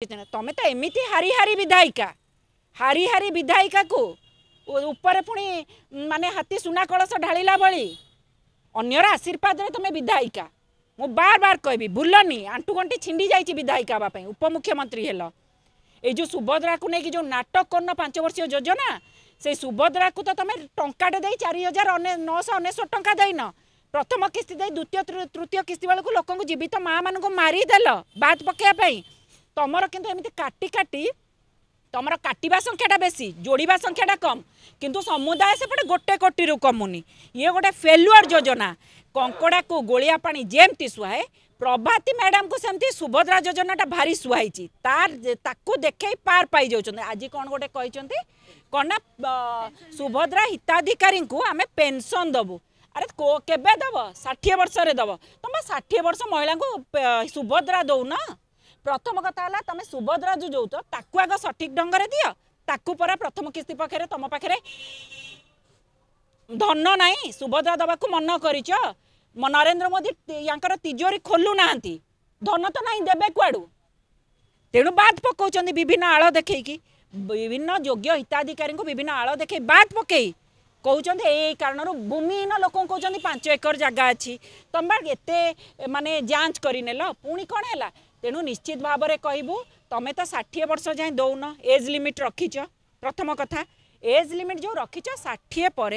तमें तो एमती हारी हारी विधायिका को ऊपर पुणी माने हाथी सुना कलश ढाला भली अन्यर आशीर्वाद तुम्हें विधायिका मु बार बार कहबी भूलनी आंटुगंटी छिंडी जाइए विधायिका हाँपाई उपमुख्यमंत्री हेल ये जो सुभद्रा को लेकिन जो नाटक करन 5 वर्षीय योजना से सुभद्रा को तो तुम टंकाटे दे 4,999 टंका देन प्रथम किस्ती दे द्वितीय तृतीय किस्ती बेलू लोक जीवित माँ मान मारिदेल बात पकड़ाई तुमर किंतु एमती काटी काटी तुम काटा संख्याटा बेसी जोड़ा संख्याटा कम किंतु समुदाय सेपटे 1 कोटी रु कमुनी ये गोटे फेलुअर योजना कंकड़ा को गोलिया पानी जेमती सुहाए प्रभाती मैडम को सेमती सुभद्रा योजनाटा भारी सुहाई तार ताकू देखे पार पाई जाऊँ आज कौन गोटे कहते कौन ना सुभद्रा हिताधिकारी को आम पेंशन दबु अरे केबे दब 60 वर्ष दब तुम 60 वर्ष महिला को सुभद्रा दौन प्रथम कथा है तुम सुभद्रा जो जो ताकू आग सठिक ढंग से दियो ताकू परा प्रथम किस्ती पाखे तुम पाखे धन नाई सुभद्रा दबा को मन कर नरेंद्र मोदी यांकर तिजोरी खोलु ना धन तो ना देवे कुआड़ू तेणु बात पकाउं विभिन्न आड़ देखी विभिन्न योग्य हिताधिकारी को विभिन्न आड़ देखे बात पकई कहते यही कारण भूमिहीन लोक कहते 5 एकर जगह अच्छी तुम एत माने जांच करनेल पुणी कौन है तेणु निश्चित भाव में कहबू तुम तो 60 वर्ष जाए दौन एज लिमिट रखीच प्रथम कथा एज लिमिट जो रखीच 60 पर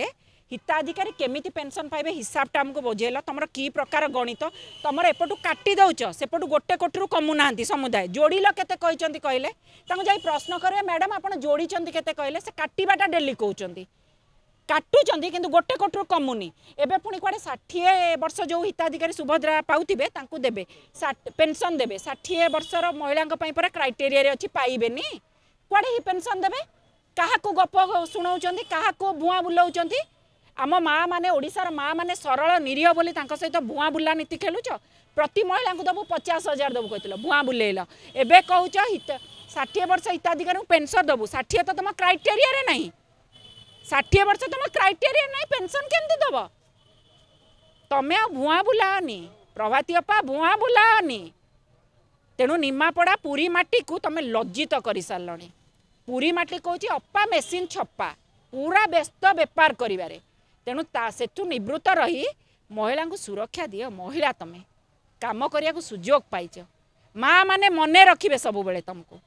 हिताधिकारी केमिति पेंशन पाइबे हिसाबटा आमको बुझेल तुम कि प्रकार गणित तुम एपटू काटी दौच सेपटू 1 कोटी कमुना समुदाय जोड़िल केते कहले जाई प्रश्न करेंगे मैडम आप जोड़ी केते कहले से काटाटा डेली कहते काटुंट कि 1 कोटी कमुनी एवं पुणी कड़े 60 वर्ष जो हिताधिकारी सुभद्रा पाउथिबे तांकू देबे पेंशन देबे 60 वर्षर महिला पर क्राइटेरिया अच्छी पाइबेनी कड़े ही पेंशन देबे क्या गप शुणाउछंती क्या भुआ बुलाउछंती आम माँ मैंने ओडिशार माँ मैंने सरल निरीह बोली सहित भुआ बुला नीति खेलुच प्रति महिला को दबु 50,000 दबु कहते भुआ बुलेल एवं कहूच 60 वर्ष हिताधिकारी पेंशन दबु 60 तो तुम क्राइटेरिया रे नहीं 60 वर्ष तुम क्राइटेरिया नहीं पेंशन केमती दब तमें आ भुआ बुलाओनी प्रभाती अपा भुआ बुलाओनी तेणु निमापड़ा पुरी माटी को तुम लज्जित कर सारे पुरी माटी कहूँ अपा मेसीन छप्पा पूरा व्यस्त बेपार करिवारे तेणु सेठू निवृत्त रही महिला को सुरक्षा दियो महिला तमें काम करने को सुजोग पाइच माँ माने मने रखिए सब बेले तुमको।